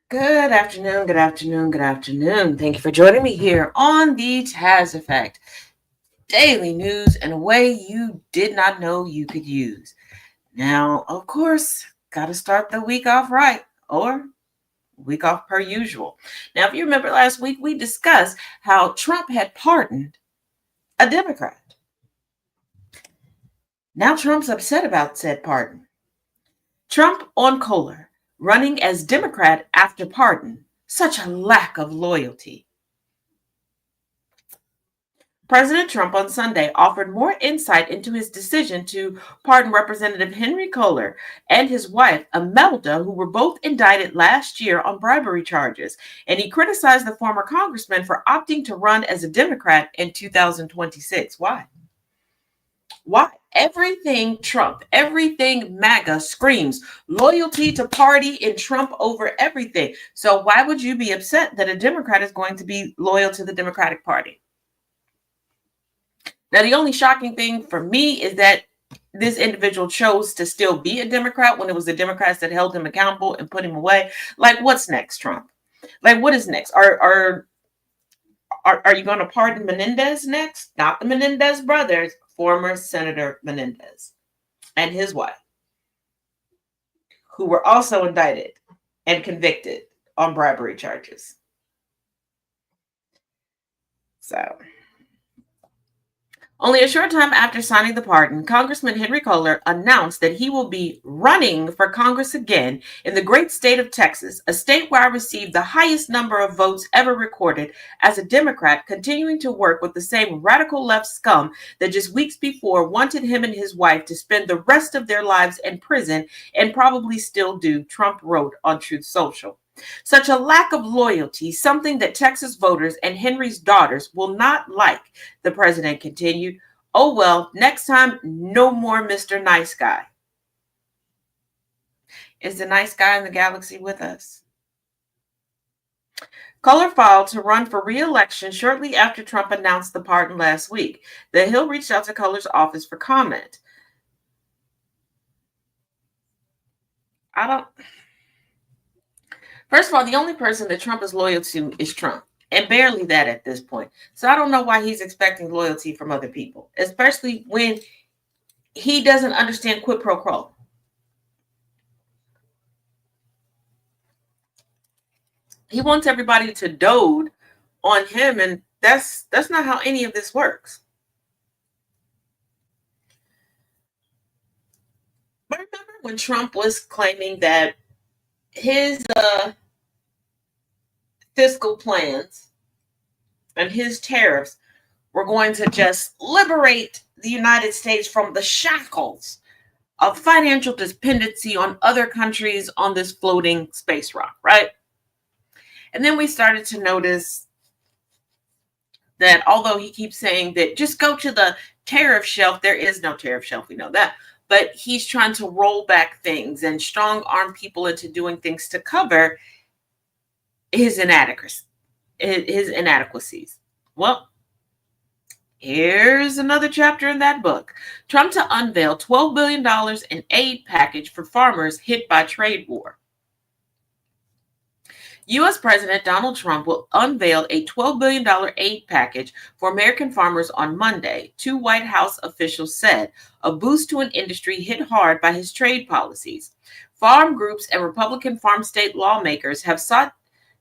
Good afternoon, good afternoon, good afternoon. Thank you for joining me here on the Taz Effect. Daily news in a way you did not know you could use. Now, of course, got to start the week off right, or week off per usual. Now, if you remember last week, we discussed how Trump had pardoned a Democrat. Now Trump's upset about said pardon. Trump on Kohler, running as Democrat after pardon. Such a lack of loyalty. President Trump on Sunday offered more insight into his decision to pardon Representative Henry Kohler and his wife, Imelda, who were both indicted last year on bribery charges. And he criticized the former congressman for opting to run as a Democrat in 2026. Why? Why? Everything Trump, everything MAGA screams loyalty to party and Trump over everything. So why would you be upset that a Democrat is going to be loyal to the Democratic Party? Now, the only shocking thing for me is that this individual chose to still be a Democrat when it was the Democrats that held him accountable and put him away. Like, what's next, Trump? Like, what is next? Are you going to pardon Menendez next? Not the Menendez brothers, former Senator Menendez and his wife, who were also indicted and convicted on bribery charges. So, only a short time after signing the pardon, Congressman Henry Kohler announced that he will be running for Congress again in the great state of Texas, a state where I received the highest number of votes ever recorded as a Democrat, continuing to work with the same radical left scum that just weeks before wanted him and his wife to spend the rest of their lives in prison and probably still do, Trump wrote on Truth Social. Such a lack of loyalty, something that Texas voters and Henry's daughters will not like, the president continued. Oh, well, next time, no more Mr. Nice Guy. Is the nice guy in the galaxy with us? Kohler filed to run for re-election shortly after Trump announced the pardon last week. The Hill reached out to Kohler's office for comment. First of all, the only person that Trump is loyal to is Trump, and barely that at this point. So I don't know why he's expecting loyalty from other people, especially when he doesn't understand quid pro quo. He wants everybody to dote on him, and that's not how any of this works. But remember when Trump was claiming that his fiscal plans and his tariffs were going to just liberate the United States from the shackles of financial dependency on other countries on this floating space rock, right? And then we started to notice that although he keeps saying that just go to the tariff shelf, there is no tariff shelf, we know that. But he's trying to roll back things and strong arm people into doing things to cover his inadequacies. Well, here's another chapter in that book. Trump to unveil $12 billion in aid package for farmers hit by trade war. U.S. President Donald Trump will unveil a $12 billion aid package for American farmers on Monday, two White House officials said, a boost to an industry hit hard by his trade policies. Farm groups and Republican farm state lawmakers have sought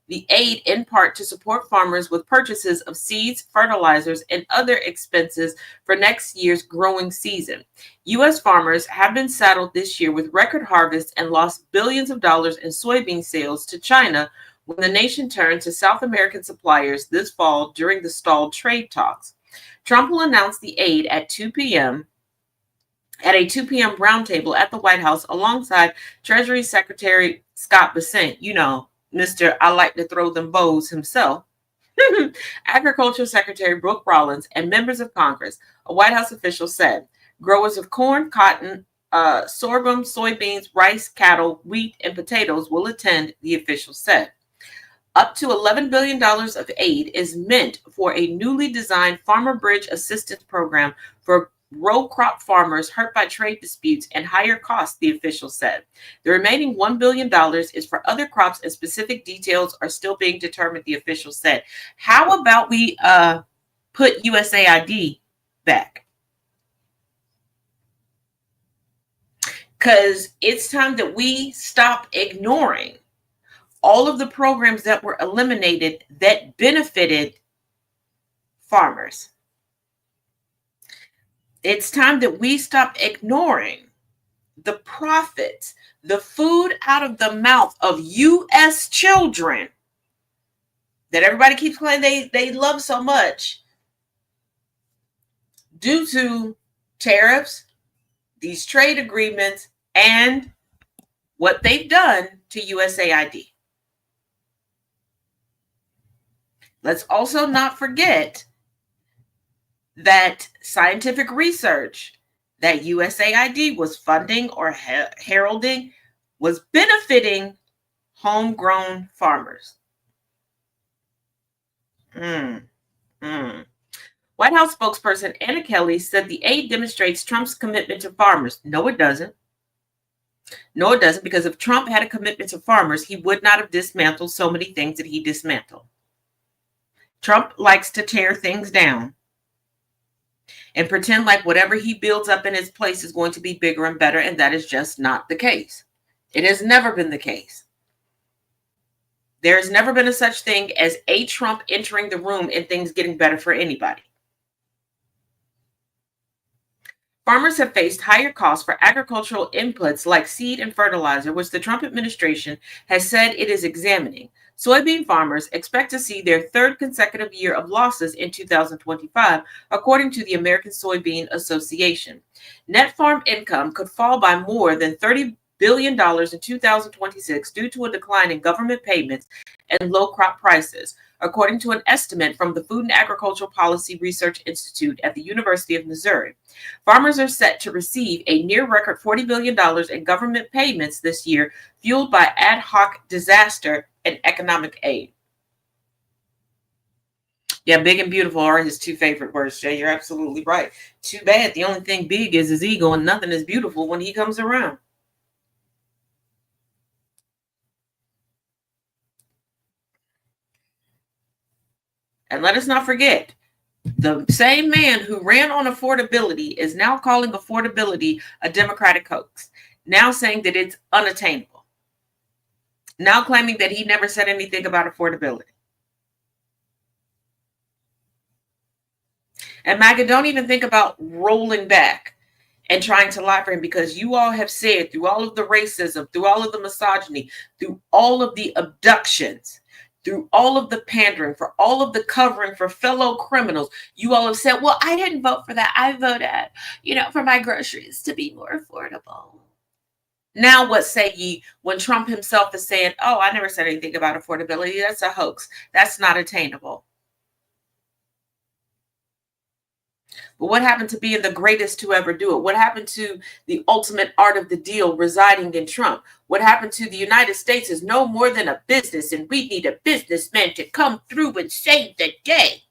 the aid in part to support farmers with purchases of seeds, fertilizers, and other expenses for next year's growing season. U.S. farmers have been saddled this year with record harvests and lost billions of dollars in soybean sales to China when the nation turned to South American suppliers this fall during the stalled trade talks. Trump will announce the aid at 2 p.m. at a 2 p.m. roundtable at the White House alongside Treasury Secretary Scott Bessent, Mr. I like to throw them bows himself. Agriculture Secretary Brooke Rollins and members of Congress, a White House official said, growers of corn, cotton, sorghum, soybeans, rice, cattle, wheat, and potatoes will attend, the official said. Up to $11 billion of aid is meant for a newly designed Farmer Bridge Assistance Program for row crop farmers hurt by trade disputes and higher costs, the official said. The remaining $1 billion is for other crops and specific details are still being determined, the official said. How about we put USAID back? Because it's time that we stop ignoring all of the programs that were eliminated that benefited farmers. It's time that we stop ignoring the profits, the food out of the mouth of U.S. children that everybody keeps claiming they love so much due to tariffs, these trade agreements, and what they've done to USAID. Let's also not forget that scientific research that USAID was funding or heralding was benefiting homegrown farmers. White House spokesperson Anna Kelly said the aid demonstrates Trump's commitment to farmers. No, it doesn't. No, it doesn't, because if Trump had a commitment to farmers, he would not have dismantled so many things that he dismantled. Trump likes to tear things down and pretend like whatever he builds up in his place is going to be bigger and better, and that is just not the case. It has never been the case. There has never been a such thing as a Trump entering the room and things getting better for anybody. Farmers have faced higher costs for agricultural inputs like seed and fertilizer, which the Trump administration has said it is examining. Soybean farmers expect to see their third consecutive year of losses in 2025, according to the American Soybean Association. Net farm income could fall by more than $30 billion in 2026 due to a decline in government payments and low crop prices, according to an estimate from the Food and Agricultural Policy Research Institute at the University of Missouri. Farmers are set to receive a near record $40 billion in government payments this year, fueled by ad hoc disaster and economic aid. Yeah, big and beautiful are his two favorite words, Jay. You're absolutely right. Too bad the only thing big is his ego and nothing is beautiful when he comes around. And let us not forget, the same man who ran on affordability is now calling affordability a Democratic hoax, now saying that it's unattainable, now claiming that he never said anything about affordability. And MAGA, don't even think about rolling back and trying to lie for him, because you all have said through all of the racism, through all of the misogyny, through all of the abductions, through all of the pandering, for all of the covering for fellow criminals, you all have said, well, I didn't vote for that. I voted, for my groceries to be more affordable. Now what say ye when Trump himself is saying, oh, I never said anything about affordability. That's a hoax. That's not attainable. But what happened to being the greatest to ever do it? What happened to the ultimate art of the deal residing in Trump? What happened to the United States is no more than a business, and we need a businessman to come through and save the day.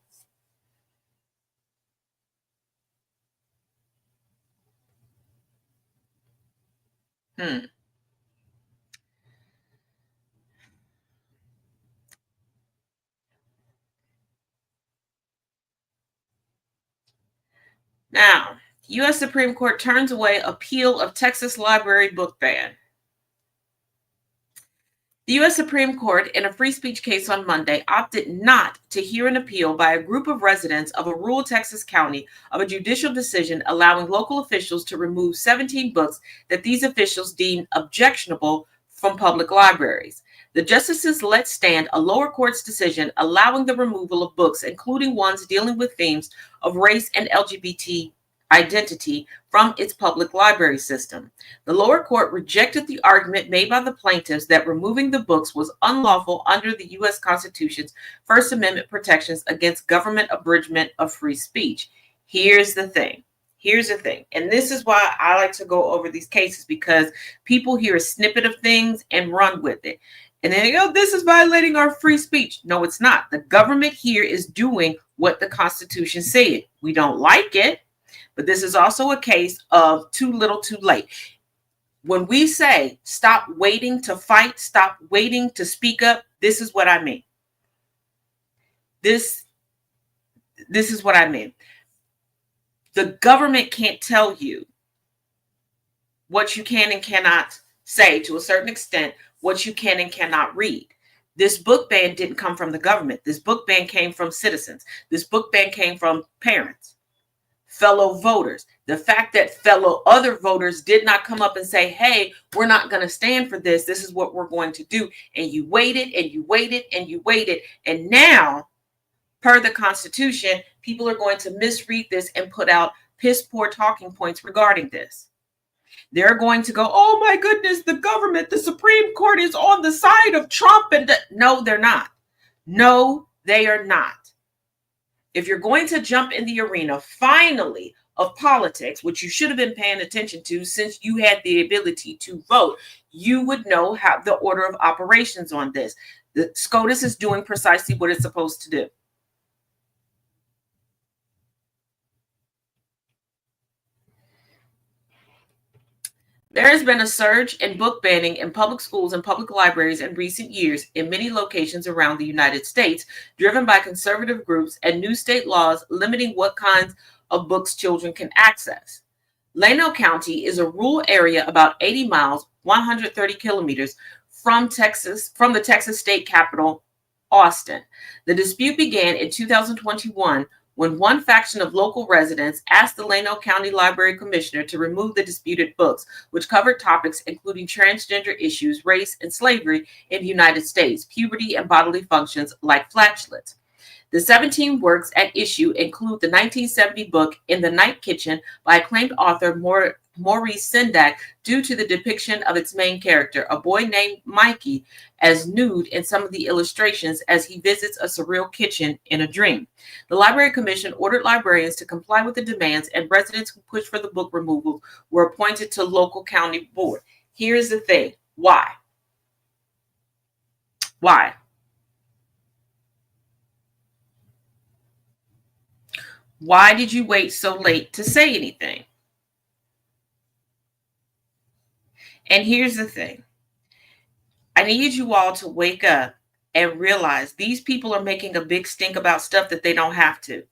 Now, U.S. Supreme Court turns away appeal of Texas library book ban. The U.S. Supreme Court, in a free speech case on Monday, opted not to hear an appeal by a group of residents of a rural Texas county of a judicial decision allowing local officials to remove 17 books that these officials deemed objectionable from public libraries. The justices let stand a lower court's decision allowing the removal of books, including ones dealing with themes of race and LGBT identity from its public library system. The lower court rejected the argument made by the plaintiffs that removing the books was unlawful under the U.S. Constitution's First Amendment protections against government abridgment of free speech. Here's the thing. Here's the thing. And this is why I like to go over these cases, because people hear a snippet of things and run with it. And then they go, this is violating our free speech. No, it's not. The government here is doing what the Constitution said. We don't like it, but this is also a case of too little too late. When we say stop waiting to fight, stop waiting to speak up, this is what I mean. This is what I mean. The government can't tell you what you can and cannot say, to a certain extent, what you can and cannot read. This book ban didn't come from the government. This book ban came from citizens. This book ban came from parents, fellow voters. The fact that fellow other voters did not come up and say, hey, we're not going to stand for this. This is what we're going to do. And you waited and you waited and you waited. And now, per the Constitution, people are going to misread this and put out piss poor talking points regarding this. They're going to go, oh my goodness, the government, the Supreme Court is on the side of Trump. And no, they're not. No, they are not. If you're going to jump in the arena, finally, of politics, which you should have been paying attention to since you had the ability to vote, you would know how the order of operations on this. The SCOTUS is doing precisely what it's supposed to do. There has been a surge in book banning in public schools and public libraries in recent years in many locations around the United States, driven by conservative groups and new state laws limiting what kinds of books children can access. Llano County is a rural area about 80 miles, 130 kilometers from the Texas state capital, Austin. The dispute began in 2021 when one faction of local residents asked the Llano County Library Commissioner to remove the disputed books, which covered topics including transgender issues, race, and slavery in the United States, puberty, and bodily functions like flatulence. The 17 works at issue include the 1970 book In the Night Kitchen by acclaimed author Maurice Sendak, due to the depiction of its main character, a boy named Mikey, as nude in some of the illustrations as he visits a surreal kitchen in a dream. The Library Commission ordered librarians to comply with the demands, and residents who pushed for the book removal were appointed to local county board. Here's the thing. Why? Why? Why did you wait so late to say anything? And here's the thing. I need you all to wake up and realize these people are making a big stink about stuff that they don't have to.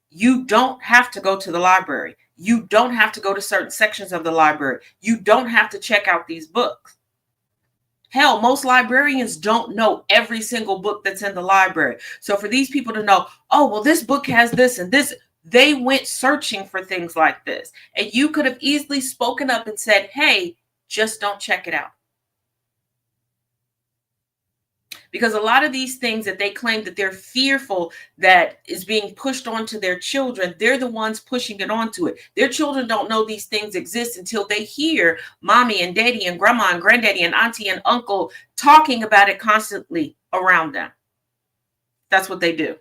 You don't have to go to the library. You don't have to go to certain sections of the library. You don't have to check out these books. Hell, most librarians don't know every single book that's in the library. So for these people to know, oh, well, this book has this and this, they went searching for things like this. And you could have easily spoken up and said, hey, just don't check it out. Because a lot of these things that they claim that they're fearful that is being pushed onto their children, they're the ones pushing it onto it. Their children don't know these things exist until they hear mommy and daddy and grandma and granddaddy and auntie and uncle talking about it constantly around them. That's what they do.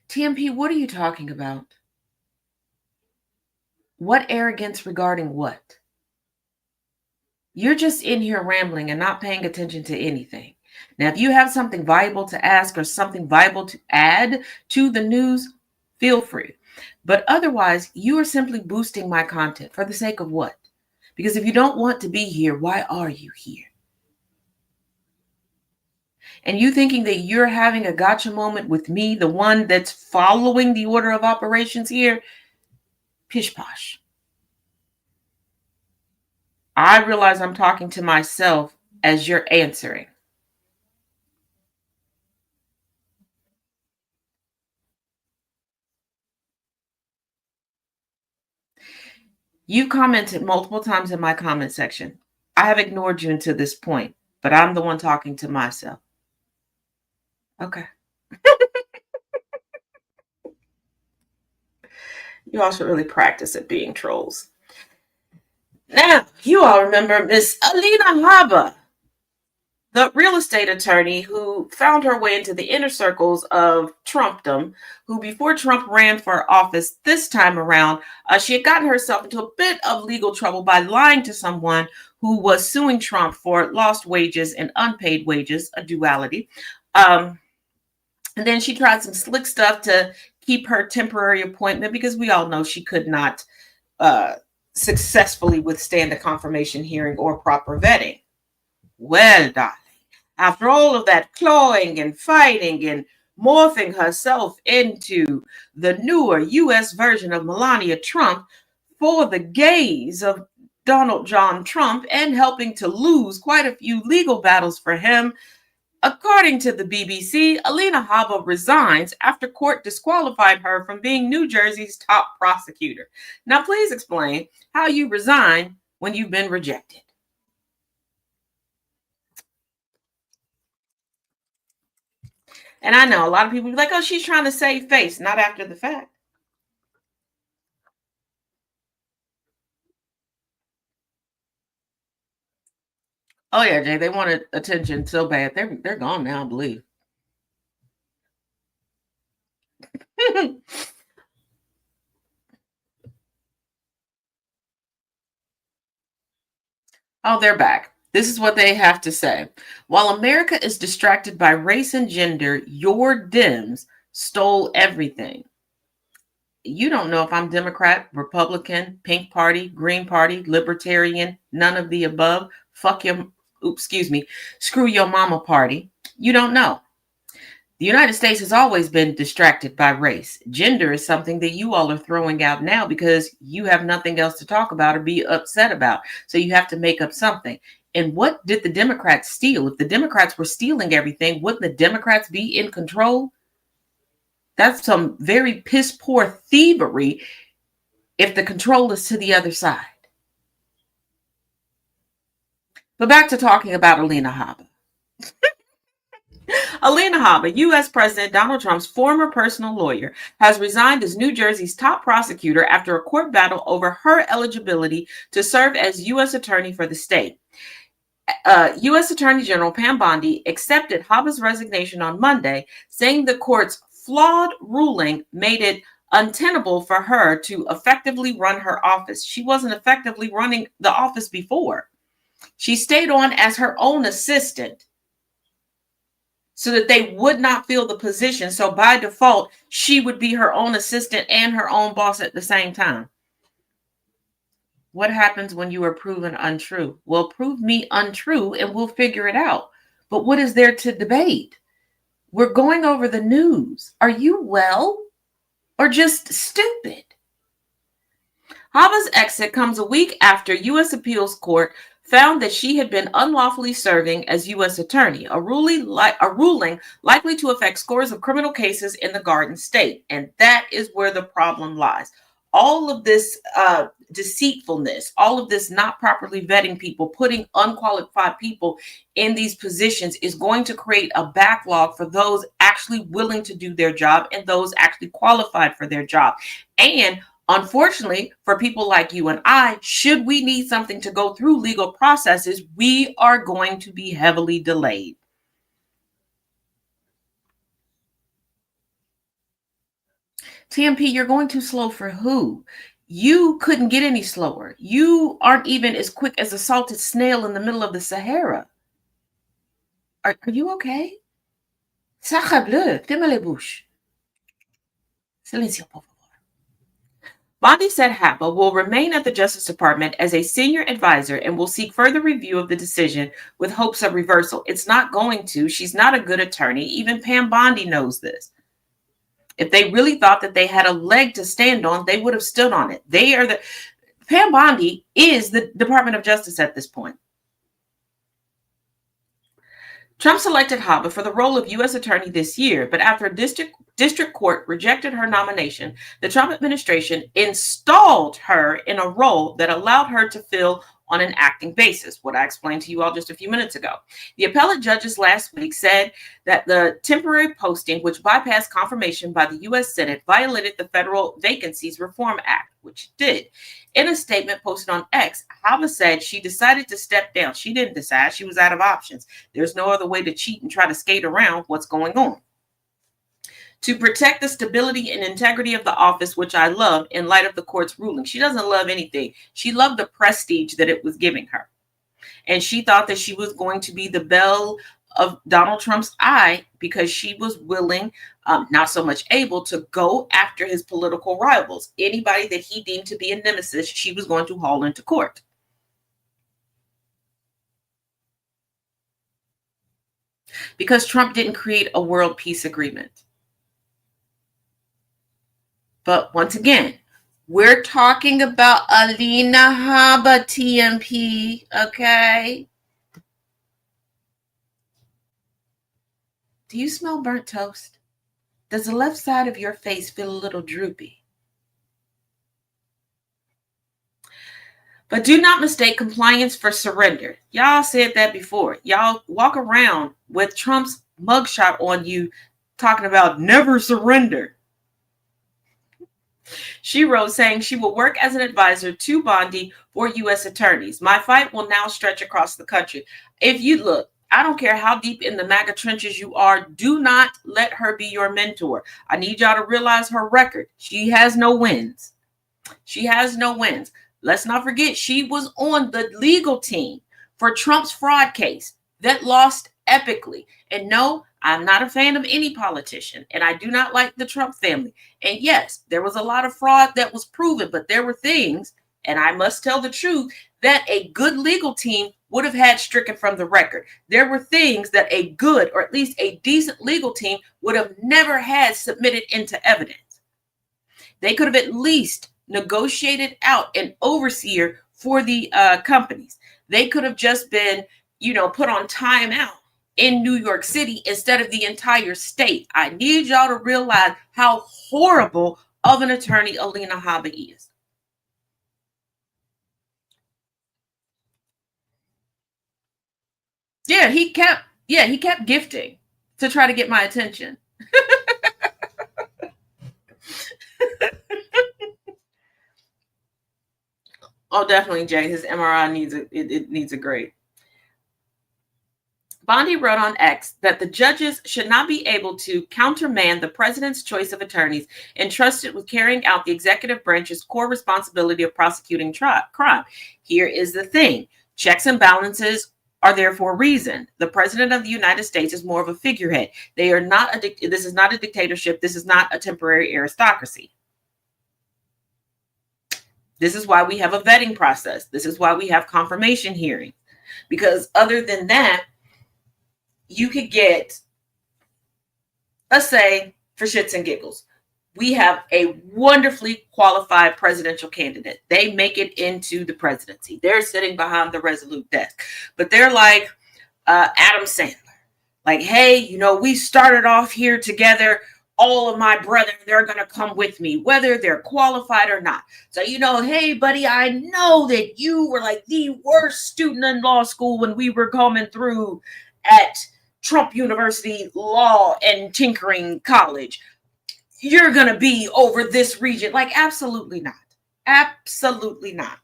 TMP, what are you talking about? What arrogance regarding what? You're just in here rambling and not paying attention to anything. Now, if you have something valuable to ask or something valuable to add to the news, feel free. But otherwise, you are simply boosting my content for the sake of what? Because if you don't want to be here, why are you here? And you thinking that you're having a gotcha moment with me, the one that's following the order of operations here, pish posh. I realize I'm talking to myself as you're answering. You commented multiple times in my comment section. I have ignored you until this point, but I'm the one talking to myself. Okay. You all should really practice at being trolls. Now, you all remember Miss Alina Habba, the real estate attorney who found her way into the inner circles of Trumpdom, who before Trump ran for office this time around, she had gotten herself into a bit of legal trouble by lying to someone who was suing Trump for lost wages and unpaid wages, a duality. Um, and then she tried some slick stuff to keep her temporary appointment because we all know she could not uh, successfully withstand a confirmation hearing or proper vetting. Well, darling, after all of that clawing and fighting and morphing herself into the newer US version of Melania Trump for the gaze of Donald John Trump and helping to lose quite a few legal battles for him, according to the BBC, Alina Habba resigns after court disqualified her from being New Jersey's top prosecutor. Now, please explain how you resign when you've been rejected. And I know a lot of people be like, oh, she's trying to save face, not after the fact. Oh yeah, Jay, they wanted attention so bad. They're gone now, I believe. Oh, they're back. This is what they have to say. While America is distracted by race and gender, your Dems stole everything. You don't know if I'm Democrat, Republican, Pink Party, Green Party, Libertarian, none of the above. Fuck your, oops, excuse me, screw your mama party. You don't know. The United States has always been distracted by race. Gender is something that you all are throwing out now because you have nothing else to talk about or be upset about. So you have to make up something. And what did the Democrats steal? If the Democrats were stealing everything, wouldn't the Democrats be in control? That's some very piss poor thievery if the control is to the other side. But back to talking about Alina Habba. Alina Habba, U.S. President Donald Trump's former personal lawyer, has resigned as New Jersey's top prosecutor after a court battle over her eligibility to serve as U.S. Attorney for the state. U.S. Attorney General Pam Bondi accepted Habba's resignation on Monday, saying the court's flawed ruling made it untenable for her to effectively run her office. She wasn't effectively running the office before. She stayed on as her own assistant so that they would not fill the position. So by default, she would be her own assistant and her own boss at the same time. What happens when you are proven untrue? Well, prove me untrue and we'll figure it out. But what is there to debate? We're going over the news. Are you well or just stupid? Habba's exit comes a week after U.S. Appeals Court found that she had been unlawfully serving as U.S. Attorney, a ruling likely to affect scores of criminal cases in the Garden State. And that is where the problem lies. All of this deceitfulness, all of this not properly vetting people, putting unqualified people in these positions is going to create a backlog for those actually willing to do their job and those actually qualified for their job. And unfortunately, for people like you and I, should we need something to go through legal processes, we are going to be heavily delayed. TMP, you're going too slow for who? You couldn't get any slower. You aren't even as quick as a salted snail in the middle of the Sahara. Are you okay? Sacre bleu, ferme les bouches. Silencio, por favor. Bondi said Habba will remain at the Justice Department as a senior advisor and will seek further review of the decision with hopes of reversal. It's not going to. She's not a good attorney. Even Pam Bondi knows this. If they really thought that they had a leg to stand on, they would have stood on it. Pam Bondi is the Department of Justice at this point. Trump selected Habba for the role of U.S. Attorney this year, but after a district court rejected her nomination, the Trump administration installed her in a role that allowed her to fill on an acting basis, what I explained to you all just a few minutes ago. The appellate judges last week said that the temporary posting, which bypassed confirmation by the U.S. Senate, violated the Federal Vacancies Reform Act, which it did. In a statement posted on X, Hava said she decided to step down. She didn't decide. She was out of options. There's no other way to cheat and try to skate around what's going on. To protect the stability and integrity of the office, which I love in light of the court's ruling. She doesn't love anything. She loved the prestige that it was giving her. And she thought that she was going to be the belle of Donald Trump's eye because she was willing, not so much able, to go after his political rivals. Anybody that he deemed to be a nemesis, she was going to haul into court. Because Trump didn't create a world peace agreement. But once again, we're talking about Alina Habba, TMP, okay? Do you smell burnt toast? Does the left side of your face feel a little droopy? But do not mistake compliance for surrender. Y'all said that before. Y'all walk around with Trump's mugshot on you talking about never surrender. She wrote saying she will work as an advisor to Bondi for U.S. attorneys. My fight will now stretch across the country. If you look, I don't care how deep in the MAGA trenches you are, do not let her be your mentor. I need y'all to realize her record. She has no wins. She has no wins. Let's not forget, she was on the legal team for Trump's fraud case that lost epically. And no, I'm not a fan of any politician, and I do not like the Trump family. And yes, there was a lot of fraud that was proven, but there were things, and I must tell the truth, that a good legal team would have had stricken from the record. There were things that a good, or at least a decent legal team would have never had submitted into evidence. They could have at least negotiated out an overseer for the companies. They could have just been, put on timeout in New York City instead of the entire state. I need y'all to realize how horrible of an attorney Alina Habba is. He kept gifting to try to get my attention. Oh, definitely, Jay. His MRI needs a grade. Bondi wrote on X that the judges should not be able to countermand the president's choice of attorneys entrusted with carrying out the executive branch's core responsibility of prosecuting crime. Here is the thing. Checks and balances are there for a reason. The president of the United States is more of a figurehead. This is not a dictatorship. This is not a temporary aristocracy. This is why we have a vetting process. This is why we have confirmation hearings. Because other than that, you could get, let's say, for shits and giggles, we have a wonderfully qualified presidential candidate. They make it into the presidency. They're sitting behind the Resolute desk. But they're like Adam Sandler. Like, hey, we started off here together. All of my brethren, they're going to come with me, whether they're qualified or not. So, hey, buddy, I know that you were like the worst student in law school when we were coming through at Trump University Law and Tinkering College. You're going to be over this region. Like, absolutely not. Absolutely not.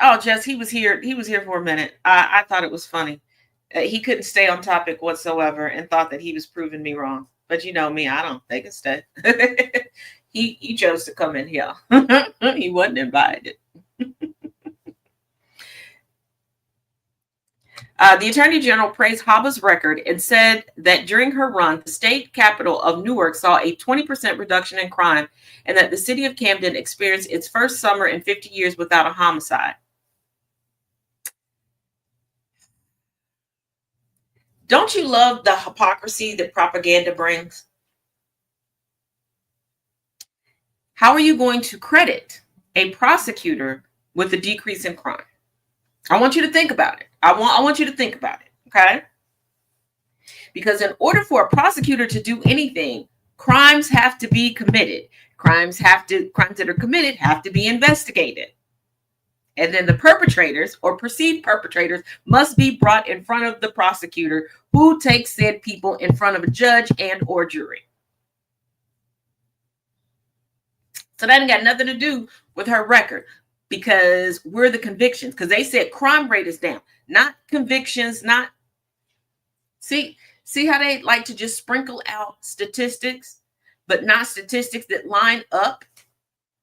Oh, Jess, he was here. He was here for a minute. I thought it was funny. He couldn't stay on topic whatsoever and thought that he was proving me wrong. But you know me, I don't think it's stay. He chose to come in here. He wasn't invited. The Attorney General praised Habba's record and said that during her run, the state capital of Newark saw a 20% reduction in crime and that the city of Camden experienced its first summer in 50 years without a homicide. Don't you love the hypocrisy that propaganda brings? How are you going to credit a prosecutor with a decrease in crime? I want you to think about it. I want you to think about it, okay? Because in order for a prosecutor to do anything, crimes have to be committed. Crimes that are committed have to be investigated. And then the perpetrators or perceived perpetrators must be brought in front of the prosecutor, who takes said people in front of a judge and or jury. So that ain't got nothing to do with her record, because we're the convictions. Because they said crime rate is down, not convictions, not see how they like to just sprinkle out statistics, but not statistics that line up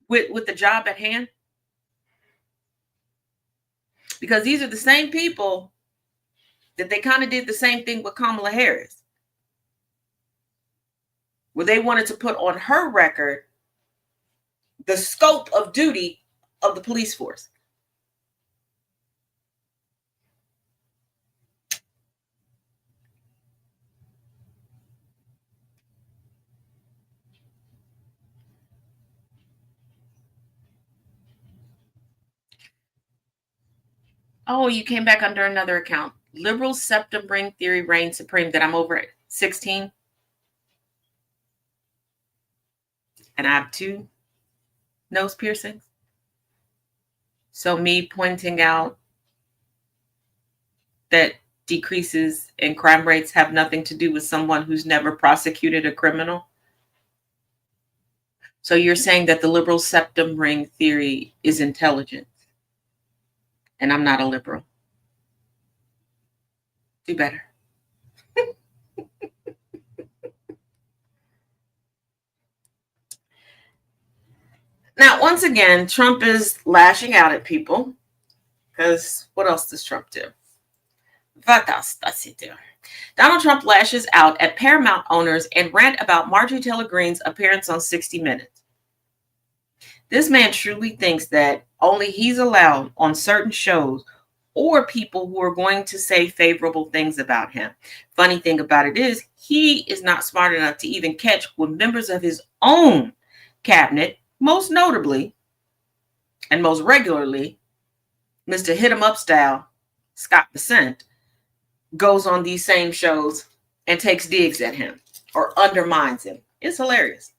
with the job at hand. Because these are the same people that they kind of did the same thing with Kamala Harris, where they wanted to put on her record the scope of duty of the police force. Oh, you came back under another account. Liberal septum ring theory reigns supreme, that I'm over at 16. And I have 2 nose piercings. So me pointing out that decreases in crime rates have nothing to do with someone who's never prosecuted a criminal. So you're saying that the liberal septum ring theory is intelligent, and I'm not a liberal. Do better. Now, once again, Trump is lashing out at people, because what else does Trump do? What else does he do? Donald Trump lashes out at Paramount owners and rant about Marjorie Taylor Greene's appearance on 60 Minutes. This man truly thinks that only he's allowed on certain shows or people who are going to say favorable things about him. Funny thing about it is, he is not smart enough to even catch when members of his own cabinet, most notably and most regularly, Mr. Hit 'em Up style, Scott Bessent, goes on these same shows and takes digs at him or undermines him. It's hilarious.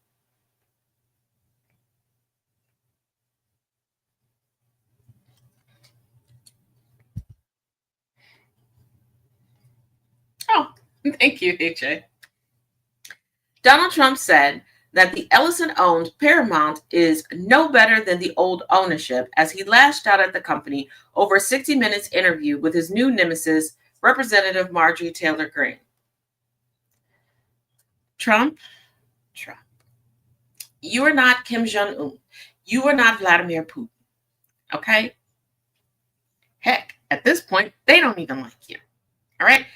Oh, thank you, AJ. Donald Trump said that the Ellison-owned Paramount is no better than the old ownership, as he lashed out at the company over a 60 Minutes interview with his new nemesis, Representative Marjorie Taylor Greene. Trump, you are not Kim Jong-un. You are not Vladimir Putin. Okay? Heck, at this point, they don't even like you. All right?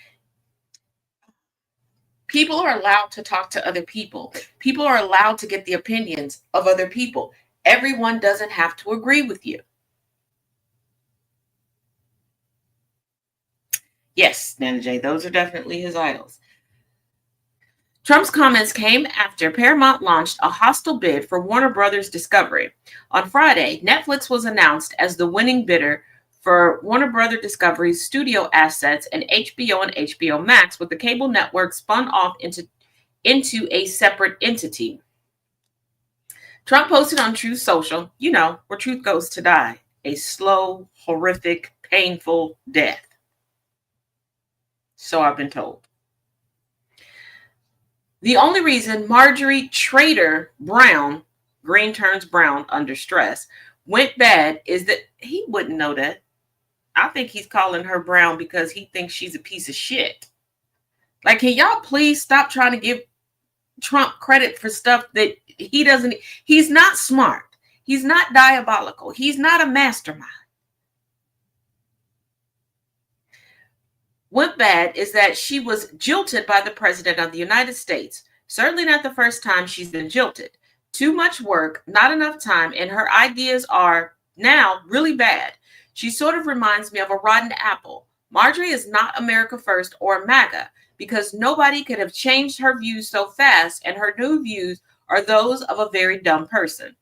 People are allowed to talk to other people. People are allowed to get the opinions of other people. Everyone doesn't have to agree with you. Yes, Nana J, those are definitely his idols. Trump's comments came after Paramount launched a hostile bid for Warner Brothers Discovery. On Friday, Netflix was announced as the winning bidder for Warner Brothers Discovery's studio assets and HBO Max, with the cable network spun off into a separate entity. Trump posted on Truth Social, where truth goes to die, a slow, horrific, painful death. So I've been told. The only reason Marjorie Trader Brown, green turns brown under stress, went bad is that he wouldn't know that. I think he's calling her brown because he thinks she's a piece of shit. Like, can y'all please stop trying to give Trump credit for stuff that he doesn't? He's not smart. He's not diabolical. He's not a mastermind. Went bad is that she was jilted by the president of the United States. Certainly not the first time she's been jilted. Too much work, not enough time, and her ideas are now really bad. She sort of reminds me of a rotten apple. Marjorie is not America First or MAGA, because nobody could have changed her views so fast, and her new views are those of a very dumb person.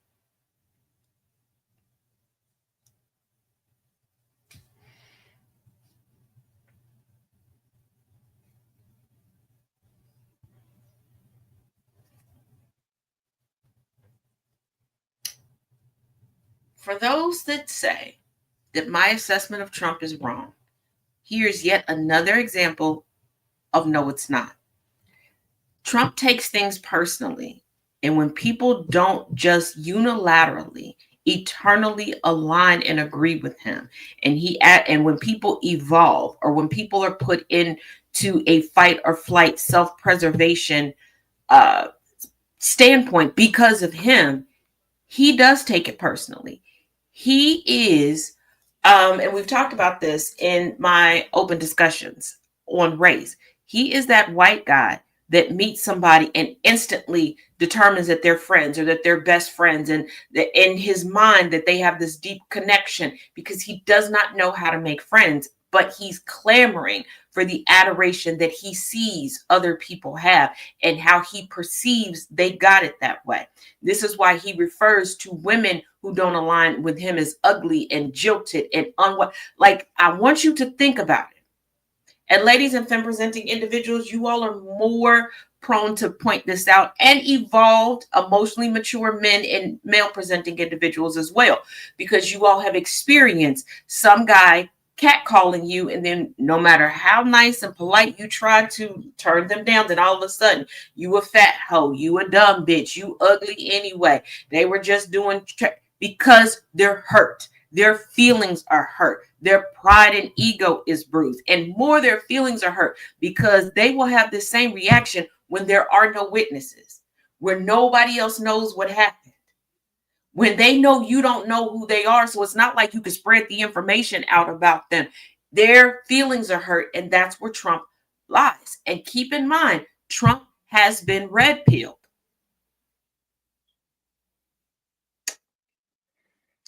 For those that say that my assessment of Trump is wrong, here's yet another example of no, it's not. Trump takes things personally. And when people don't just unilaterally, eternally align and agree with him, and when people evolve, or when people are put into a fight or flight, self-preservation uh, standpoint because of him, he does take it personally. He is, and we've talked about this in my open discussions on race. He is that white guy that meets somebody and instantly determines that they're friends, or that they're best friends, and that in his mind that they have this deep connection, because he does not know how to make friends, but he's clamoring for the adoration that he sees other people have, and how he perceives they got it that way. This is why he refers to women who don't align with him as ugly and jilted and like, I want you to think about it. And ladies and femme presenting individuals, you all are more prone to point this out, and evolved, emotionally mature men and male presenting individuals as well, because you all have experienced some guy catcalling you, and then no matter how nice and polite you try to turn them down, then all of a sudden you a fat hoe, you a dumb bitch, you ugly anyway. They were just doing because they're hurt. Their feelings are hurt. Their pride and ego is bruised. And more, their feelings are hurt because they will have the same reaction when there are no witnesses, where nobody else knows what happened, when they know you don't know who they are. So it's not like you can spread the information out about them. Their feelings are hurt, and that's where Trump lies. And keep in mind, Trump has been red pilled.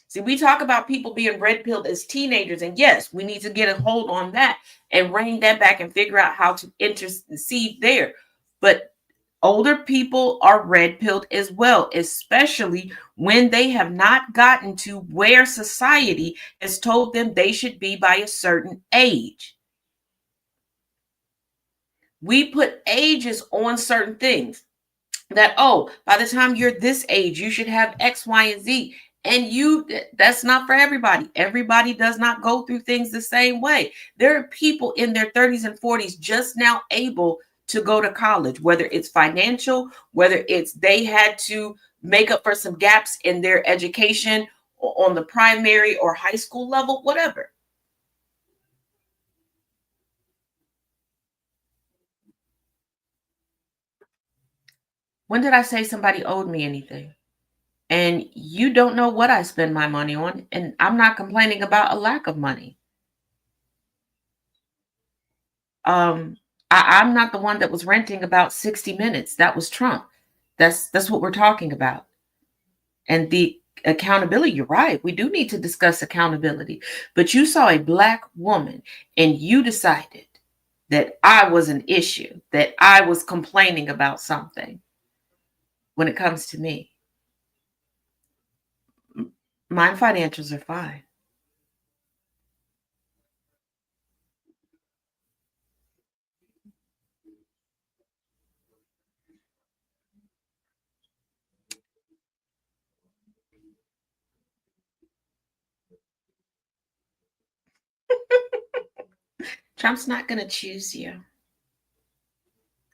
See, we talk about people being red pilled as teenagers, and yes, we need to get a hold on that and rein that back and figure out how to intercede there. But older people are red pilled as well, especially when they have not gotten to where society has told them they should be by a certain age. We put ages on certain things, that, oh, by the time you're this age you should have X, Y, and Z. And that's not for everybody. Everybody does not go through things the same way. There are people in their 30s and 40s just now able to go to college, whether it's financial, whether it's they had to make up for some gaps in their education on the primary or high school level, whatever. When did I say somebody owed me anything? And you don't know what I spend my money on, and I'm not complaining about a lack of money. Um, I'm not the one that was renting about 60 Minutes. That was Trump. That's what we're talking about. And the accountability, you're right. We do need to discuss accountability. But you saw a black woman and you decided that I was an issue, that I was complaining about something when it comes to me. My financials are fine. Trump's not going to choose you.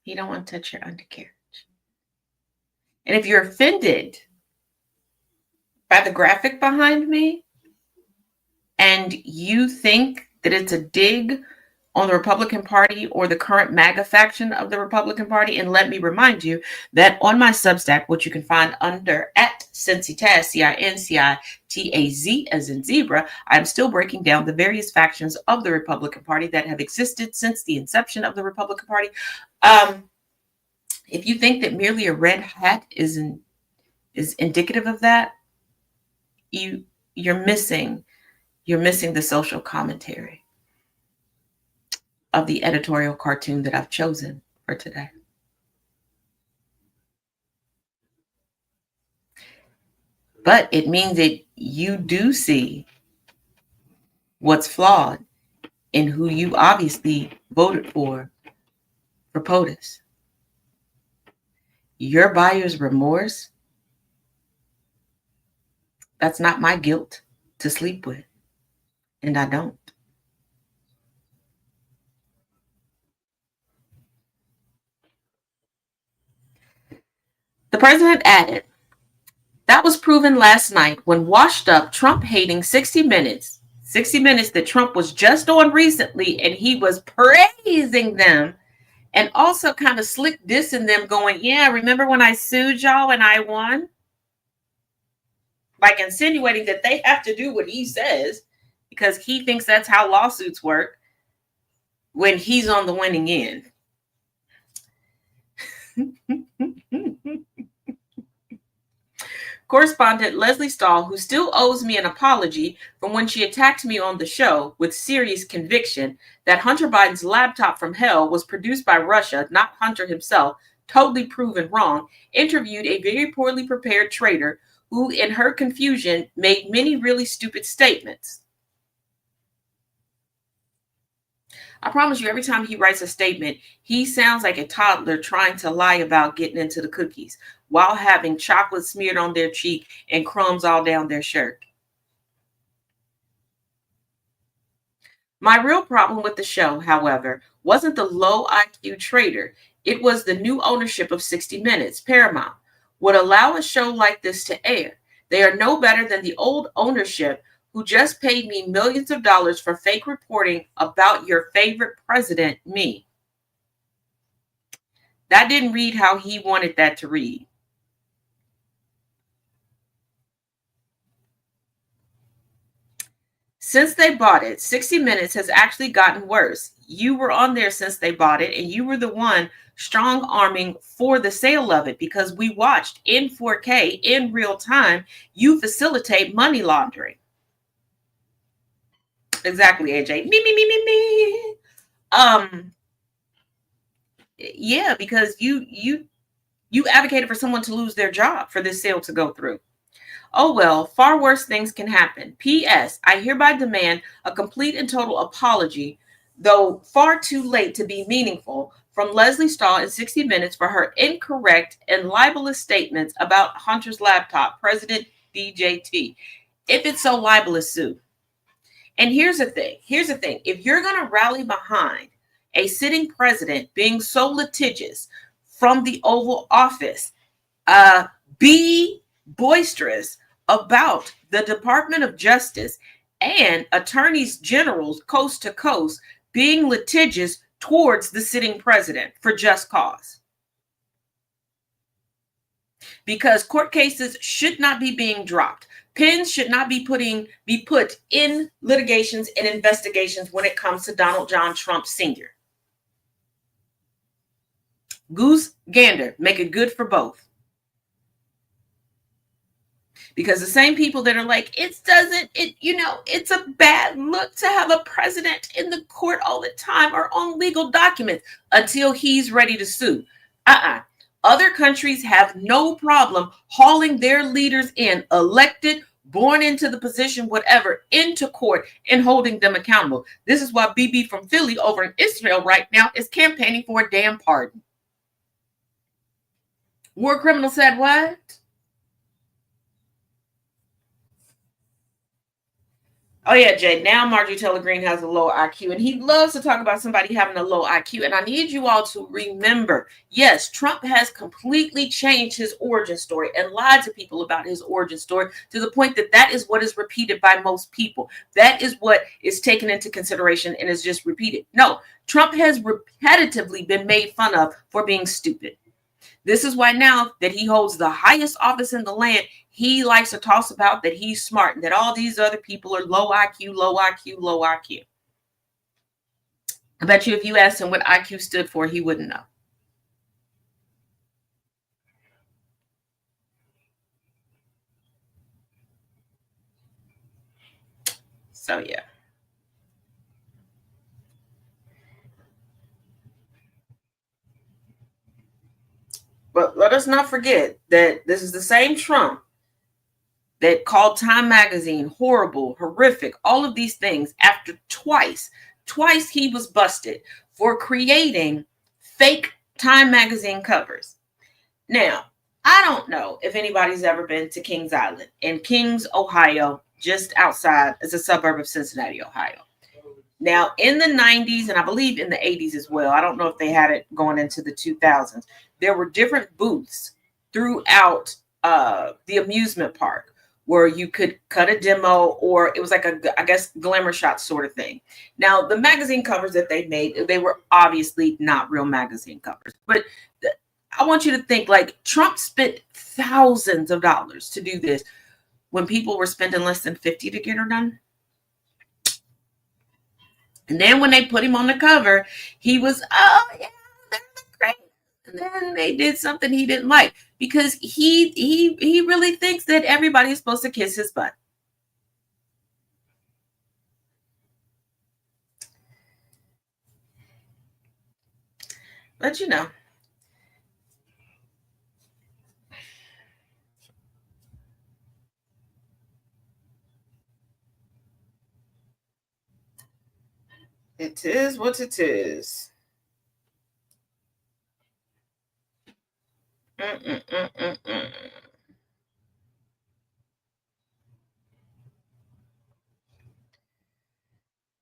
He don't want to touch your undercarriage. And if you're offended by the graphic behind me and you think that it's a dig on the Republican Party or the current MAGA faction of the Republican Party, and let me remind you that on my Substack, which you can find under at Cincy Taz, CINCITAZ as in zebra, I'm still breaking down the various factions of the Republican Party that have existed since the inception of the Republican Party. If you think that merely a red hat is indicative of that, you're missing the social commentary of the editorial cartoon that I've chosen for today. But it means that you do see what's flawed in who you obviously voted for POTUS. Your buyer's remorse That's not my guilt to sleep with, and I don't. The president added, that was proven last night when washed up Trump hating 60 Minutes, 60 Minutes that Trump was just on recently, and he was praising them and also kind of slick dissing them, going, yeah, remember when I sued y'all and I won? Like insinuating that they have to do what he says because he thinks that's how lawsuits work when he's on the winning end. Correspondent Leslie Stahl, who still owes me an apology from when she attacked me on the show with serious conviction that Hunter Biden's laptop from hell was produced by Russia, not Hunter himself, totally proven wrong, interviewed a very poorly prepared trader who, in her confusion, made many really stupid statements. I promise you, every time he writes a statement, he sounds like a toddler trying to lie about getting into the cookies while having chocolate smeared on their cheek and crumbs all down their shirt. My real problem with the show, however, wasn't the low IQ trader. It was the new ownership of 60 Minutes. Paramount would allow a show like this to air. They are no better than the old ownership who just paid me millions of dollars for fake reporting about your favorite president, me. That didn't read how he wanted that to read. Since they bought it, 60 Minutes has actually gotten worse. You were on there since they bought it, and you were the one strong arming for the sale of it because we watched in 4K in real time. You facilitate money laundering. Exactly, AJ. Me. Yeah, because you advocated for someone to lose their job for this sale to go through. Oh well, far worse things can happen. P.S. I hereby demand a complete and total apology, though far too late to be meaningful, from Leslie Stahl in 60 Minutes for her incorrect and libelous statements about Hunter's laptop, President DJT. If it's so libelous, sue. And here's the thing. If you're going to rally behind a sitting president being so litigious from the Oval Office, be boisterous about the Department of Justice and attorneys generals coast to coast being litigious towards the sitting president for just cause. Because court cases should not be being dropped. Pins should not be put in litigations and investigations when it comes to Donald John Trump Sr. Goose gander, make it good for both. Because the same people that are like, it's a bad look to have a president in the court all the time or on legal documents until he's ready to sue. Other countries have no problem hauling their leaders in, elected, born into the position, whatever, into court and holding them accountable. This is why BB from Philly over in Israel right now is campaigning for a damn pardon. War criminal said what? Oh yeah, Jay. Now Marjorie Taylor Greene has a low IQ, and he loves to talk about somebody having a low IQ. And I need you all to remember, yes, Trump has completely changed his origin story and lied to people about his origin story to the point that that is what is repeated by most people. That is what is taken into consideration and is just repeated. No, Trump has repetitively been made fun of for being stupid. This is why now that he holds the highest office in the land, he likes to toss about that he's smart and that all these other people are low IQ, low IQ, low IQ. I bet you if you asked him what IQ stood for, he wouldn't know. So, yeah. But let us not forget that this is the same Trump that called Time Magazine horrible, horrific, all of these things after twice he was busted for creating fake Time Magazine covers. Now, I don't know if anybody's ever been to Kings Island in Kings, Ohio, just outside, it's a suburb of Cincinnati, Ohio. Now, in the 90s, and I believe in the 80s as well, I don't know if they had it going into the 2000s, there were different booths throughout the amusement park where you could cut a demo, or it was like a, I guess, glamour shot sort of thing. Now, the magazine covers that they made, they were obviously not real magazine covers, but I want you to think like Trump spent thousands of dollars to do this when people were spending less than 50 to get her done. And then when they put him on the cover, he was, oh yeah, they're great. And then they did something he didn't like because he really thinks that everybody is supposed to kiss his butt. But you know. It is what it is. Mm-mm-mm-mm-mm.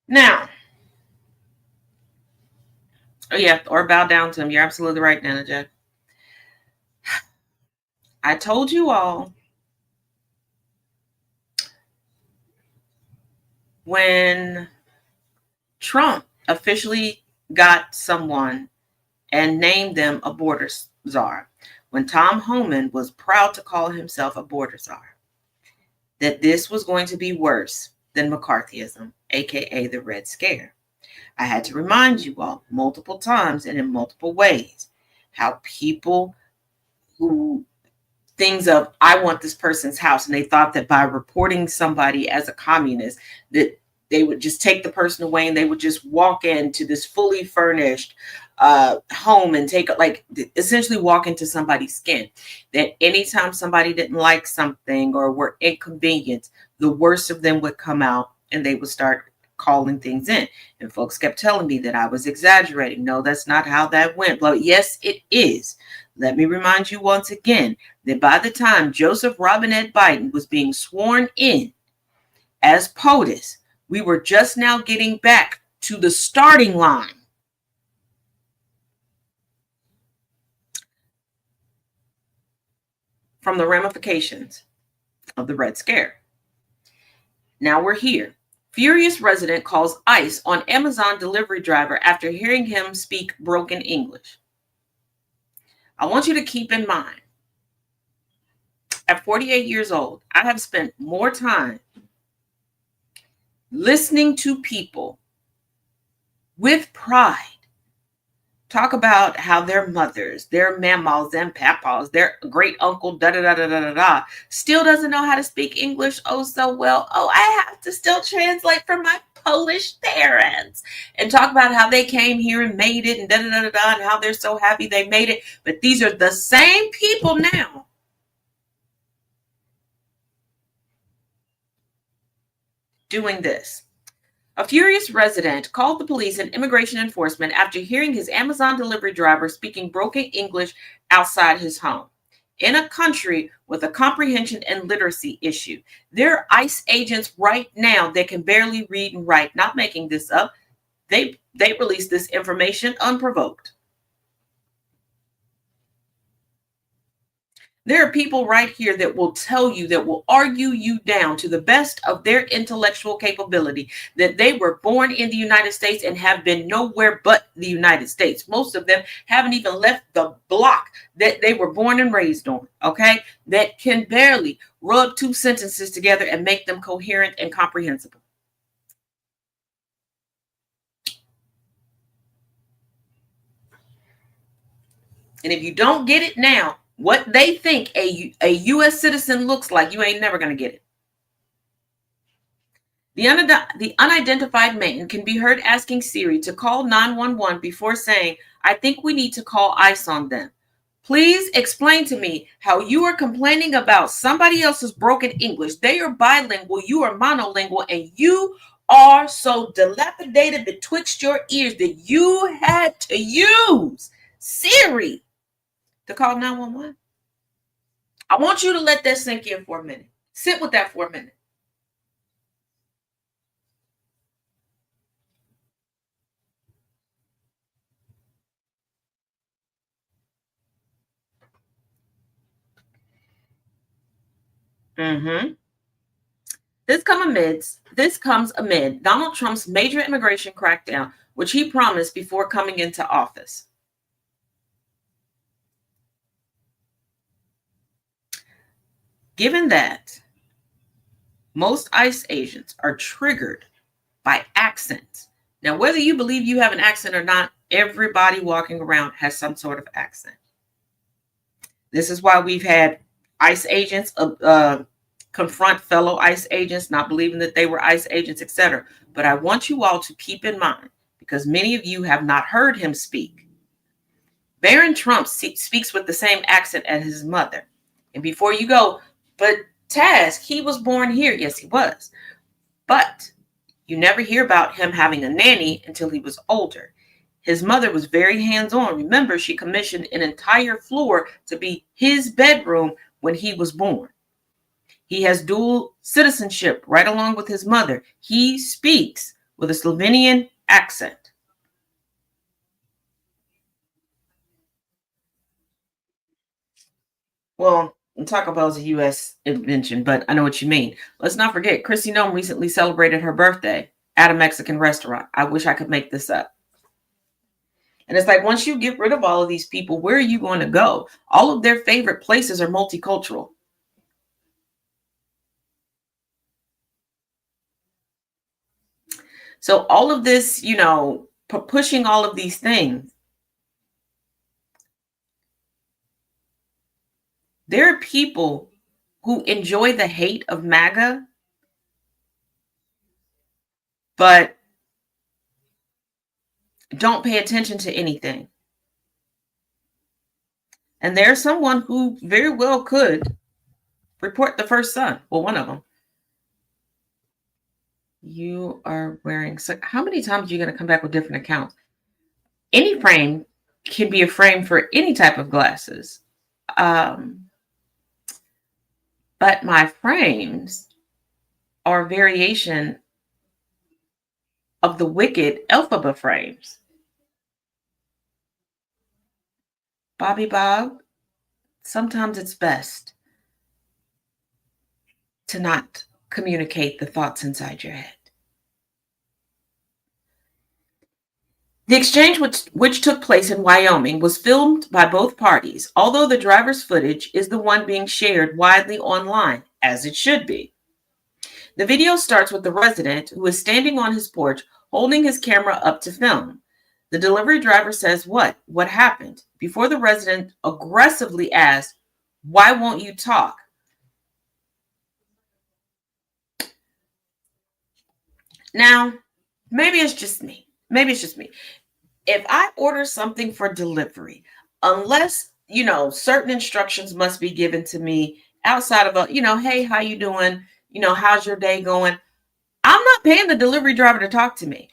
Now, oh yeah, or bow down to him. You're absolutely right, Nana Jack. I told you all when Trump officially got someone and named them a border czar, when Tom Homan was proud to call himself a border czar, that this was going to be worse than McCarthyism, aka the Red Scare. I had to remind you all multiple times and in multiple ways how people who things of I want this person's house, and they thought that by reporting somebody as a communist that they would just take the person away and they would just walk into this fully furnished home and take like essentially walk into somebody's skin. That anytime somebody didn't like something or were inconvenienced, the worst of them would come out and they would start calling things in. And folks kept telling me that I was exaggerating. No, that's not how that went. But yes, it is. Let me remind you once again that by the time Joseph Robinette Biden was being sworn in as POTUS, we were just now getting back to the starting line. From the ramifications of the Red Scare. Now we're here. Furious resident calls ICE on Amazon delivery driver after hearing him speak broken English. I want you to keep in mind, at 48 years old, I have spent more time listening to people with pride talk about how their mothers, their mamas and papas, their great uncle, da da da da da da, still doesn't know how to speak English oh so well. Oh, I have to still translate for my Polish parents and talk about how they came here and made it and da da da da da and how they're so happy they made it. But these are the same people now doing this. A furious resident called the police and immigration enforcement after hearing his Amazon delivery driver speaking broken English outside his home. In a country with a comprehension and literacy issue, there are ICE agents right now that can barely read and write. Not making this up. They released this information unprovoked. There are people right here that will tell you, that will argue you down to the best of their intellectual capability, that they were born in the United States and have been nowhere but the United States. Most of them haven't even left the block that they were born and raised on, okay? That can barely rub two sentences together and make them coherent and comprehensible. And if you don't get it now, what they think a U.S. citizen looks like, you ain't never going to get it. The unidentified man can be heard asking Siri to call 911 before saying, I think we need to call ICE on them. Please explain to me how you are complaining about somebody else's broken English. They are bilingual, you are monolingual, and you are so dilapidated betwixt your ears that you had to use Siri to call 911. I want you to let that sink in for a minute. Sit with that for a minute. Mm-hmm. This comes amid Donald Trump's major immigration crackdown, which he promised before coming into office. Given that most ICE agents are triggered by accents. Now, whether you believe you have an accent or not, everybody walking around has some sort of accent. This is why we've had ICE agents confront fellow ICE agents, not believing that they were ICE agents, etc. But I want you all to keep in mind, because many of you have not heard him speak. Barron Trump speaks with the same accent as his mother. And before you go, but Taz, he was born here. Yes, he was. But you never hear about him having a nanny until he was older. His mother was very hands-on. Remember, she commissioned an entire floor to be his bedroom when he was born. He has dual citizenship right along with his mother. He speaks with a Slovenian accent. Well, Taco Bell is a U.S. invention, but I know what you mean. Let's not forget, Chrissy Nome recently celebrated her birthday at a Mexican restaurant. I wish I could make this up. And it's like, once you get rid of all of these people, where are you going to go? All of their favorite places are multicultural. So all of this, pushing all of these things, there are people who enjoy the hate of MAGA, but don't pay attention to anything. And there's someone who very well could report the first son. Well, one of them. You are wearing, so how many times are you going to come back with different accounts? Any frame can be a frame for any type of glasses. But my frames are a variation of the wicked Elphaba frames. Bobby Bob, sometimes it's best to not communicate the thoughts inside your head. The exchange which took place in Wyoming was filmed by both parties, although the driver's footage is the one being shared widely online, as it should be. The video starts with the resident who is standing on his porch holding his camera up to film. The delivery driver says, "What? What happened?" before the resident aggressively asks, "Why won't you talk?" Now, maybe it's just me. If I order something for delivery, unless, certain instructions must be given to me outside of hey, how you doing? How's your day going? I'm not paying the delivery driver to talk to me.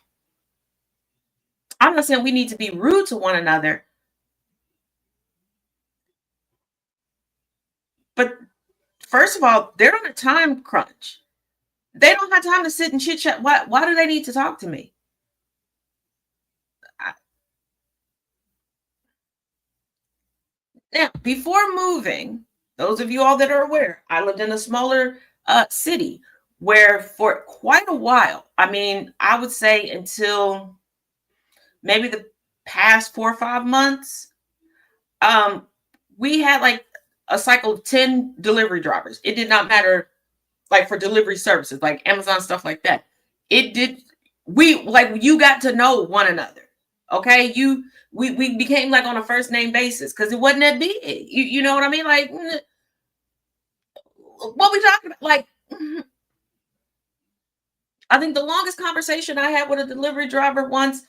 I'm not saying we need to be rude to one another, but first of all, they're on a time crunch. They don't have time to sit and chit chat. Why do they need to talk to me? Now, before moving, those of you all that are aware, I lived in a smaller city where for quite a while, I would say until maybe the past 4 or 5 months, we had like a cycle of 10 delivery drivers. It did not matter, like for delivery services, like Amazon, stuff like that. It did, you got to know one another. Okay. We became like on a first name basis because it wasn't that big. You know what I mean? Like, what we talking about? Like, I think the longest conversation I had with a delivery driver once,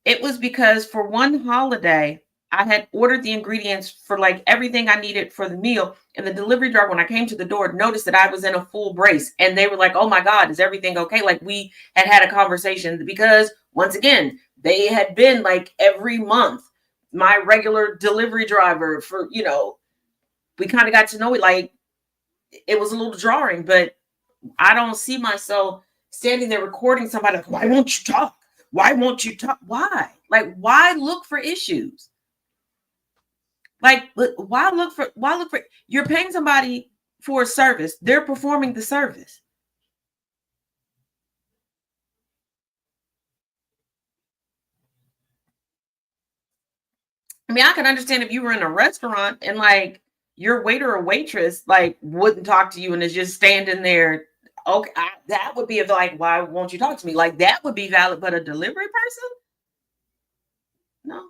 it was because for one holiday, I had ordered the ingredients for like everything I needed for the meal. And the delivery driver, when I came to the door, noticed that I was in a full brace. And they were like, "Oh my God, is everything okay?" Like we had a conversation because once again, they had been like every month my regular delivery driver for, we kind of got to know it. Like, it was a little jarring, but I don't see myself standing there recording somebody like, why won't you talk? Why won't you talk? Why? Like, why look for issues? Like, why look for, you're paying somebody for a service. They're performing the service. I mean, I can understand if you were in a restaurant and like your waiter or waitress like wouldn't talk to you and is just standing there. Okay, that would be like, why won't you talk to me? Like, that would be valid, but a delivery person? No.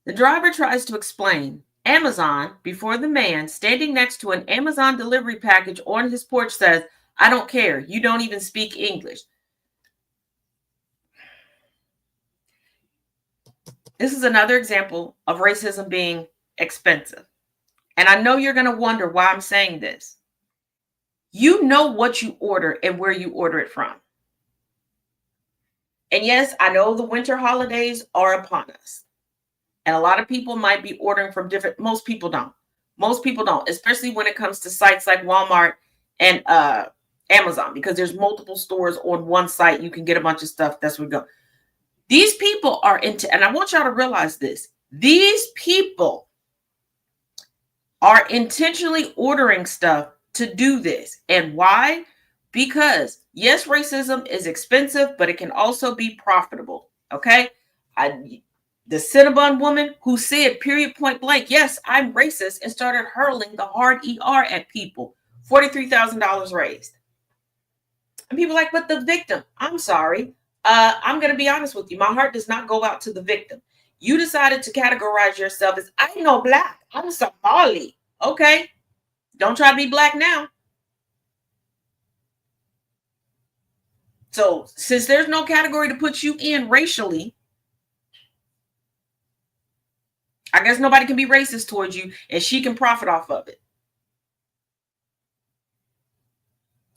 The driver tries to explain Amazon before the man standing next to an Amazon delivery package on his porch says, I don't care. You don't even speak English. This is another example of racism being expensive. And I know you're going to wonder why I'm saying this. You know what you order and where you order it from. And yes, I know the winter holidays are upon us. And a lot of people might be ordering from different, most people don't. Most people don't, especially when it comes to sites like Walmart and Amazon, because there's multiple stores on one site. You can get a bunch of stuff. That's where we go. These people are into, and I want y'all to realize this. These people are intentionally ordering stuff to do this. And why? Because yes, racism is expensive, but it can also be profitable. Okay. The Cinnabon woman who said, period, point blank, yes, I'm racist, and started hurling the hard ER at people. $43,000 raised. And people are like, but the victim, I'm sorry. I'm going to be honest with you. My heart does not go out to the victim. You decided to categorize yourself as, I'm no black. I'm Somali. Okay. Don't try to be black now. So since there's no category to put you in racially, I guess nobody can be racist towards you and she can profit off of it.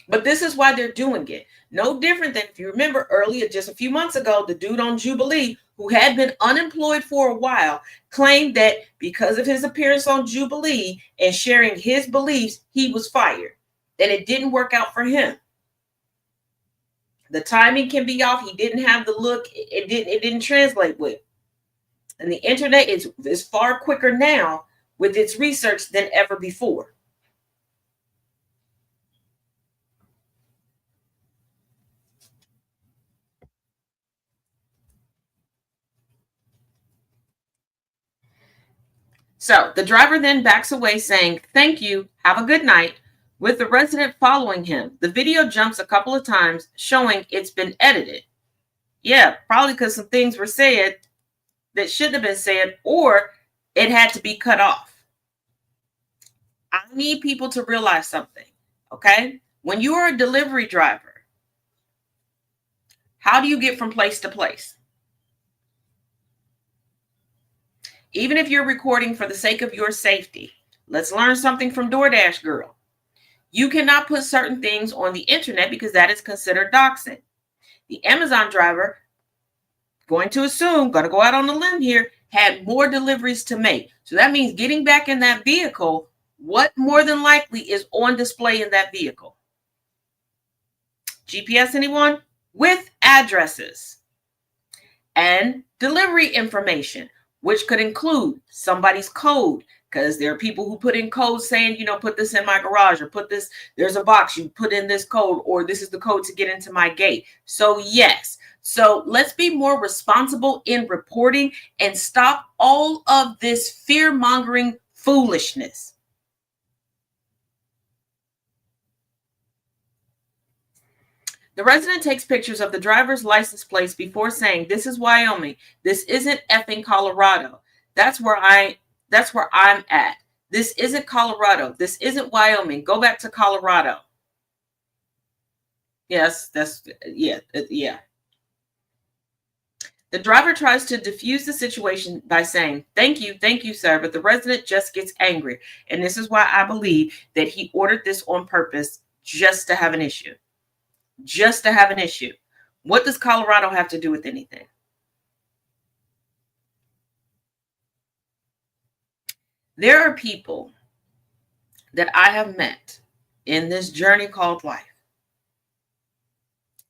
But this is why they're doing it. No different than if you remember earlier, just a few months ago, the dude on Jubilee who had been unemployed for a while claimed that because of his appearance on Jubilee and sharing his beliefs, he was fired. And it didn't work out for him. The timing can be off. He didn't have the look. It didn't translate with. And the internet is far quicker now with its research than ever before. So the driver then backs away saying, thank you, have a good night, with the resident following him. The video jumps a couple of times showing it's been edited. Yeah, probably because some things were said that shouldn't have been said, or it had to be cut off. I need people to realize something, okay? When you are a delivery driver, how do you get from place to place? Even if you're recording for the sake of your safety, let's learn something from DoorDash girl. You cannot put certain things on the internet because that is considered doxing. The Amazon driver, going to go out on a limb here, had more deliveries to make. So that means getting back in that vehicle, what more than likely is on display in that vehicle? GPS, anyone? With addresses and delivery information, which could include somebody's code, because there are people who put in codes saying, put this in my garage, or put this, there's a box, you put in this code, or this is the code to get into my gate. So yes, so let's be more responsible in reporting and stop all of this fear-mongering foolishness. The resident takes pictures of the driver's license plates before saying, this is Wyoming. This isn't effing Colorado. That's where I'm at. This isn't Colorado. This isn't Wyoming. Go back to Colorado. Yes, yeah. The driver tries to diffuse the situation by saying, thank you, sir. But the resident just gets angry. And this is why I believe that he ordered this on purpose just to have an issue. Just to have an issue. What does Colorado have to do with anything? There are people that I have met in this journey called life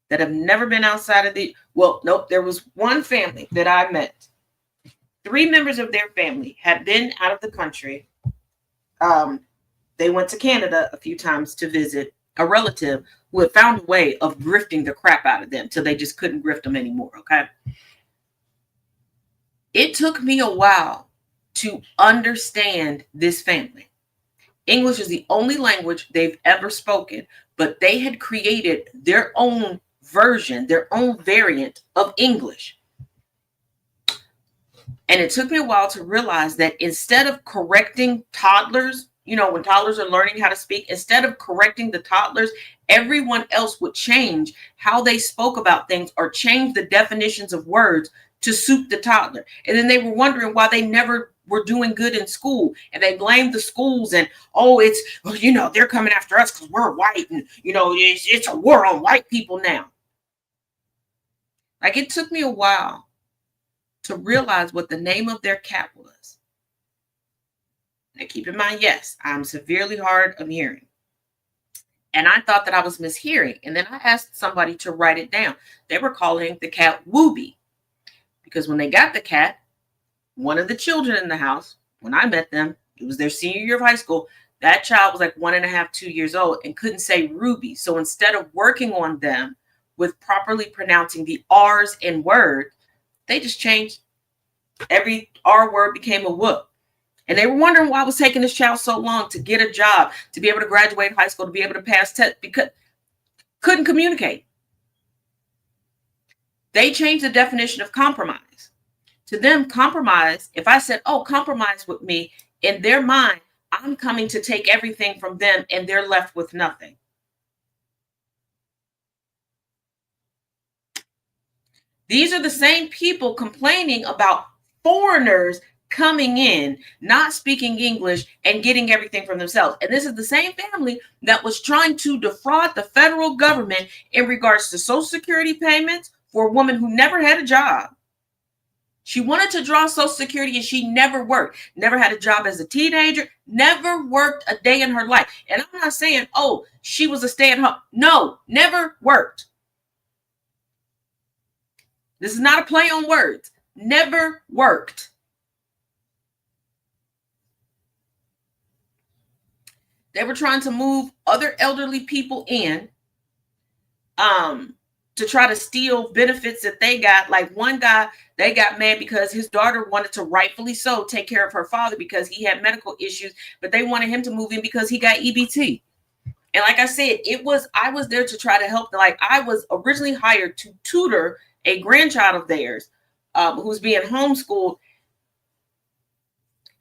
that have never been outside of nope, there was one family that I met. 3 members of their family had been out of the country. They went to Canada a few times to visit a relative who had found a way of grifting the crap out of them till they just couldn't grift them anymore, okay? It took me a while to understand this family. English is the only language they've ever spoken, but they had created their own version, their own variant of English. And it took me a while to realize that instead of correcting toddlers, when toddlers are learning how to speak, instead of correcting the toddlers, everyone else would change how they spoke about things or change the definitions of words to suit the toddler. And then they were wondering why they never were doing good in school, and they blamed the schools and they're coming after us because we're white, and it's a war on white people now. Like, it took me a while to realize what the name of their cat was. Now keep in mind, yes, I'm severely hard of hearing, and I thought that I was mishearing, and then I asked somebody to write it down. They were calling the cat Wooby, because when they got the cat, one of the children in the house, when I met them, it was their senior year of high school, that child was like 1.5, 2 years old and couldn't say Ruby. So instead of working on them with properly pronouncing the R's in word, they just changed every R word became a whoop. And they were wondering why it was taking this child so long to get a job, to be able to graduate high school, to be able to pass tests, because couldn't communicate. They changed the definition of compromise. To them, compromise, if I said, oh, compromise with me, in their mind, I'm coming to take everything from them and they're left with nothing. These are the same people complaining about foreigners coming in, not speaking English, and getting everything from themselves. And this is the same family that was trying to defraud the federal government in regards to Social Security payments for a woman who never had a job. She wanted to draw Social Security and she never worked, never had a job as a teenager, never worked a day in her life. And I'm not saying, oh, she was a stay-at-home. No, never worked. This is not a play on words. Never worked. They were trying to move other elderly people in to try to steal benefits that they got. Like one guy, they got mad because his daughter wanted to, rightfully so, take care of her father because he had medical issues, but they wanted him to move in because he got EBT. And like I said, I was there to try to help them. Like, I was originally hired to tutor a grandchild of theirs who's being homeschooled.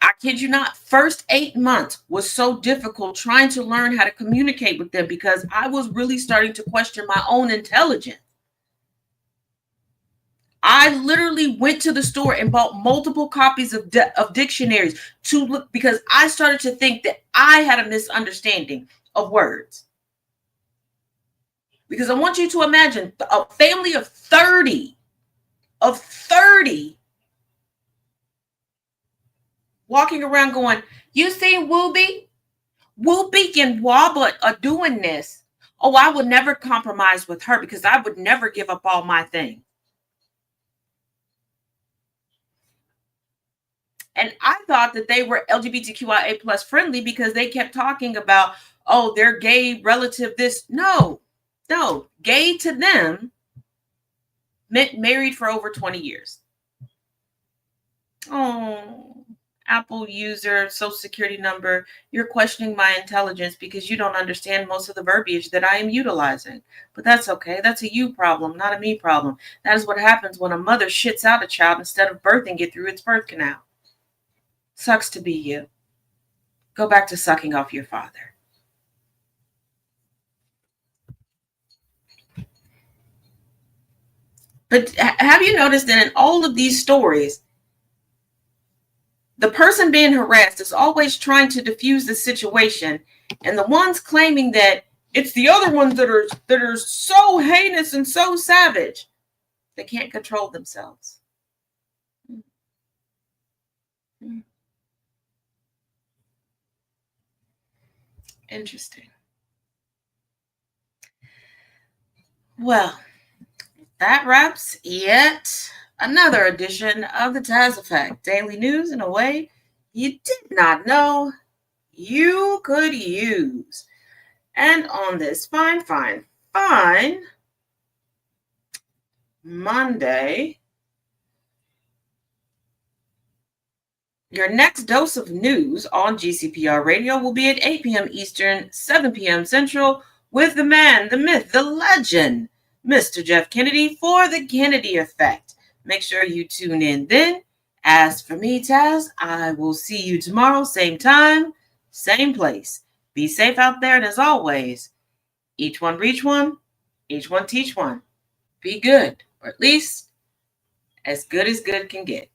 I kid you not, first 8 months was so difficult trying to learn how to communicate with them because I was really starting to question my own intelligence. I literally went to the store and bought multiple copies of dictionaries to look, because I started to think that I had a misunderstanding of words. Because I want you to imagine a family of 30 walking around going, you see Wooby? Whoopi and Wobble are doing this. Oh, I would never compromise with her because I would never give up all my things. And I thought that they were LGBTQIA plus friendly because they kept talking about, oh, their gay relative, this. No, gay to them meant married for over 20 years. Oh, Apple user, Social Security number, you're questioning my intelligence because you don't understand most of the verbiage that I am utilizing. But that's okay. That's a you problem, not a me problem. That is what happens when a mother shits out a child instead of birthing it through its birth canal. Sucks to be you. Go back to sucking off your father. But have you noticed that in all of these stories, the person being harassed is always trying to diffuse the situation, and the ones claiming that it's the other ones that are so heinous and so savage, they can't control themselves. Interesting. Well, that wraps yet another edition of the Taz Effect, daily news in a way you did not know you could use. And on this fine Monday, your next dose of news on GCPR Radio will be at 8 p.m. Eastern, 7 p.m. Central, with the man, the myth, the legend, Mr. Jeff Kennedy for the Kennedy Effect. Make sure you tune in then. As for me, Taz, I will see you tomorrow, same time, same place. Be safe out there, and as always, each one reach one, each one teach one. Be good, or at least as good can get.